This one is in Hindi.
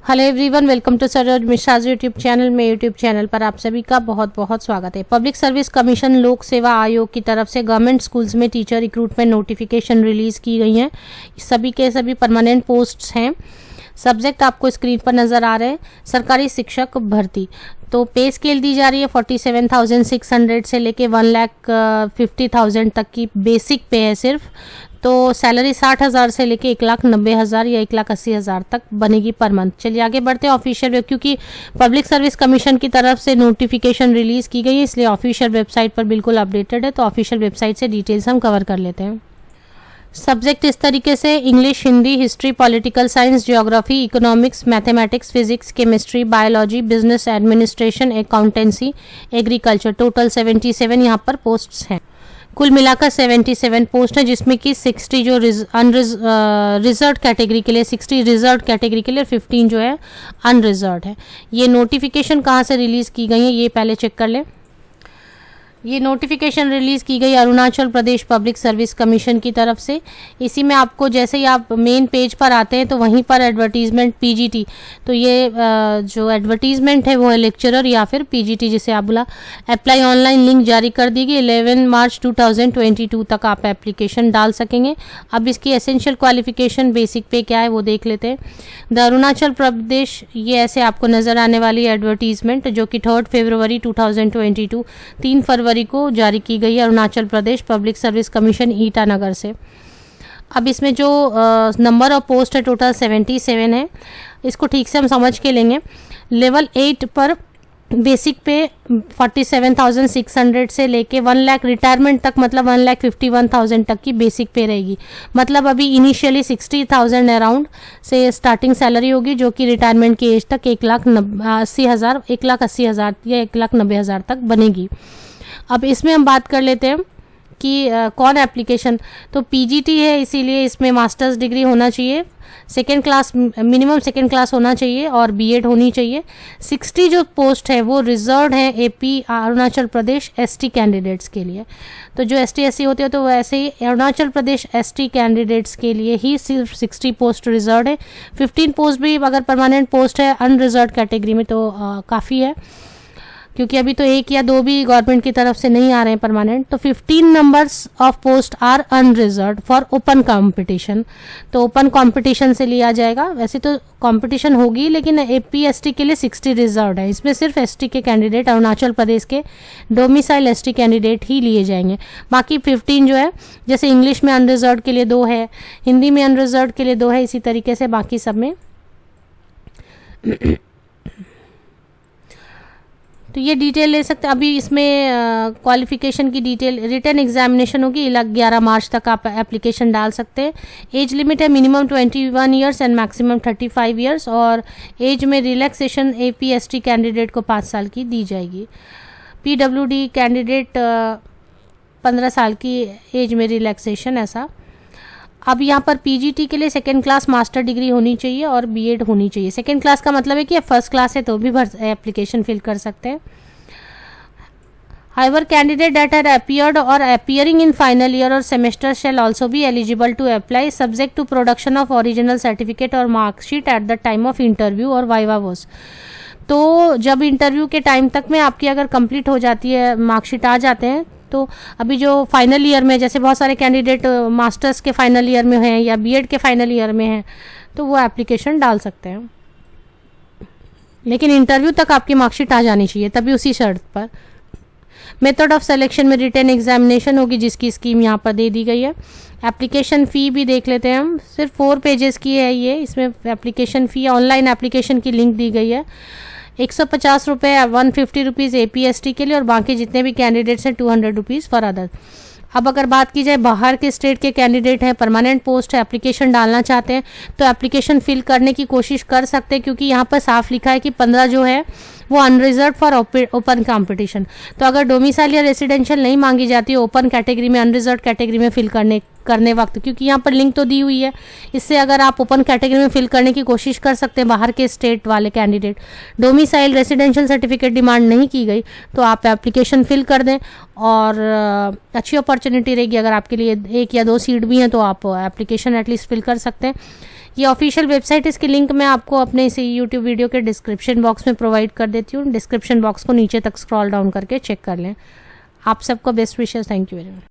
Hello everyone, welcome to Saroj Mishra's YouTube channel में। यूट्यूब चैनल पर आप सभी का बहुत बहुत स्वागत है। पब्लिक सर्विस कमीशन लोक सेवा आयोग की तरफ से गवर्नमेंट स्कूल्स में टीचर रिक्रूटमेंट नोटिफिकेशन रिलीज़ की गई हैं। सभी के सभी परमानेंट पोस्ट्स हैं। सब्जेक्ट आपको स्क्रीन पर नज़र आ रहे हैं। सरकारी शिक्षक भर्ती, तो पे स्केल दी जा रही है 47,600 से लेके 1,50,000 तक की बेसिक पे है सिर्फ। तो सैलरी 60,000 से लेके 1,90,000 या 1,80,000 तक बनेगी पर मंथ। चलिए आगे बढ़ते हैं। ऑफिशियल, क्योंकि पब्लिक सर्विस कमीशन की तरफ से नोटिफिकेशन रिलीज़ की गई है इसलिए ऑफिशियल वेबसाइट पर बिल्कुल अपडेटेड है। तो ऑफिशियल वेबसाइट से डिटेल्स हम कवर कर लेते हैं। सब्जेक्ट इस तरीके से English, Hindi, history, political science, geography, economics, mathematics, physics, chemistry, biology, business administration, accountancy, agriculture. Total 77 यहाँ पर पोस्ट्स हैं। कुल मिलाकर 77 पोस्ट है, जिसमें कि 60 जो रिजर्व कैटेगरी के लिए, 60 रिजर्व कैटेगरी के लिए, 15 जो है अनरिजर्व है। ये नोटिफिकेशन कहाँ से रिलीज़ की गई है ये पहले चेक कर लें। ये नोटिफिकेशन रिलीज़ की गई Arunachal Pradesh public service commission की तरफ से। इसी में आपको जैसे ही आप मेन पेज पर आते हैं तो वहीं पर एडवर्टीजमेंट पीजीटी, तो ये जो एडवर्टीजमेंट है वो है लेक्चरर या फिर पीजीटी जिसे आप बोला। अप्लाई ऑनलाइन लिंक जारी कर दी गई। 11 मार्च 2022 तक आप एप्लीकेशन डाल सकेंगे। अब इसकी एसेंशियल क्वालिफिकेशन बेसिक पे क्या है वो देख लेते हैं। द अरुणाचल प्रदेश, ये ऐसे आपको नज़र आने वाली एडवर्टीजमेंट जो कि 3 फरवरी 2022 3 फरवरी को जारी की गई है Arunachal Pradesh public service commission Itanagar से। अब इसमें जो नंबर ऑफ पोस्ट है टोटल 77 है। इसको ठीक से हम समझ के लेंगे। लेवल 8 पर बेसिक पे 47,600 से लेके 1 लाख रिटायरमेंट तक, मतलब 1,51,000 तक की बेसिक पे रहेगी। मतलब अभी इनिशियली 60,000 अराउंड से स्टार्टिंग सैलरी होगी जो कि रिटायरमेंट की एज तक 1,80,000 या 1,90,000 तक बनेगी। अब इसमें हम बात कर लेते हैं कि कौन एप्लीकेशन, तो पीजीटी है इसीलिए इसमें मास्टर्स डिग्री होना चाहिए, second class, minimum second class होना चाहिए और बीएड होनी चाहिए। 60 जो पोस्ट है वो रिजर्व है AP Arunachal Pradesh ST candidates के लिए। तो जो एसटी एससी होते हैं तो वैसे ही अरुणाचल प्रदेश एसटी कैंडिडेट्स के लिए ही सिर्फ 60 पोस्ट रिजर्व है। 15 पोस्ट भी अगर परमानेंट पोस्ट है अनरिजर्व कैटेगरी में तो काफ़ी है, क्योंकि अभी तो 1 या 2 भी गवर्नमेंट की तरफ से नहीं आ रहे हैं परमानेंट। तो 15 numbers of post are unreserve for open competition. तो ओपन कंपटीशन से लिया जाएगा। वैसे तो कंपटीशन होगी लेकिन एपीएसटी के लिए 60 रिजर्व है। इसमें सिर्फ एसटी के कैंडिडेट, अरुणाचल प्रदेश के डोमिसाइल एसटी कैंडिडेट ही लिए जाएंगे। बाकी 15 जो है, जैसे इंग्लिश में अनरिजर्व के लिए 2 है, हिंदी में अनरिजर्व के लिए 2 है, इसी तरीके से बाकी सब में। तो ये डिटेल ले सकते हैं। अभी इसमें क्वालिफिकेशन की डिटेल, रिटन एग्जामिनेशन होगी 11 मार्च तक आप एप्लीकेशन डाल सकते हैं। एज लिमिट है minimum 21 years and maximum 35 years, और एज में रिलैक्सेशन एपीएसटी कैंडिडेट को 5 साल की दी जाएगी। पीडब्ल्यूडी कैंडिडेट 15 साल की एज में रिलैक्सेशन, ऐसा। अब यहाँ पर पीजीटी के लिए सेकेंड क्लास मास्टर डिग्री होनी चाहिए और बीएड होनी चाहिए। सेकेंड क्लास का मतलब है कि फर्स्ट क्लास है तो भी एप्लीकेशन फिल कर सकते हैं। However, candidate that had appeared or appearing in final year or semester shall also be eligible to apply, subject to production of original certificate or mark sheet at the time of interview or viva voce। तो जब इंटरव्यू के टाइम तक में आपकी अगर कंप्लीट हो जाती है, मार्कशीट आ जाते हैं, तो अभी जो फाइनल ईयर में, जैसे बहुत सारे कैंडिडेट मास्टर्स के फाइनल ईयर में हैं या बीएड के फाइनल ईयर में हैं, तो वो एप्लीकेशन डाल सकते हैं। लेकिन इंटरव्यू तक आपकी मार्कशीट आ जानी चाहिए, तभी उसी शर्त पर। मेथड ऑफ सिलेक्शन में रिटन एग्जामिनेशन होगी जिसकी स्कीम यहाँ पर दे दी गई है। एप्लीकेशन फ़ी भी देख लेते हैं हम। सिर्फ 4 पेजेस की है ये। इसमें एप्लीकेशन फ़ी, ऑनलाइन एप्लीकेशन की लिंक दी गई है। 150 रुपये, 150 रुपीज़ एपीएसटी के लिए, और बाकी जितने भी कैंडिडेट्स हैं 200 रुपीज़ फॉर अदर। अब अगर बात की जाए बाहर के स्टेट के कैंडिडेट हैं, परमानेंट पोस्ट है, एप्लीकेशन डालना चाहते हैं, तो एप्लीकेशन फिल करने की कोशिश कर सकते हैं, क्योंकि यहाँ पर साफ लिखा है कि 15 जो है वो अनरिजर्व फॉर ओपन कंपटीशन। तो अगर डोमिसाइल या रेसिडेंशियल नहीं मांगी जाती है ओपन कैटेगरी में, अनरिजर्व कैटेगरी में फिल करने वक्त, क्योंकि यहाँ पर लिंक तो दी हुई है, इससे अगर आप ओपन कैटेगरी में फिल करने की कोशिश कर सकते हैं बाहर के स्टेट वाले candidate, domicile residential certificate demand नहीं की गई, तो आप एप्लीकेशन फिल कर दें। और अच्छी अपॉर्चुनिटी रहेगी, अगर आपके लिए 1 या 2 सीट भी हैं तो आप एप्लीकेशन एटलीस्ट फिल कर सकते हैं। ये ऑफिशियल वेबसाइट, इसकी लिंक मैं आपको अपने इस यूट्यूब वीडियो के डिस्क्रिप्शन बॉक्स में प्रोवाइड कर देती हूँ। डिस्क्रिप्शन बॉक्स को नीचे तक स्क्रॉल डाउन करके चेक कर लें। आप सबको best wishes. Thank you very much.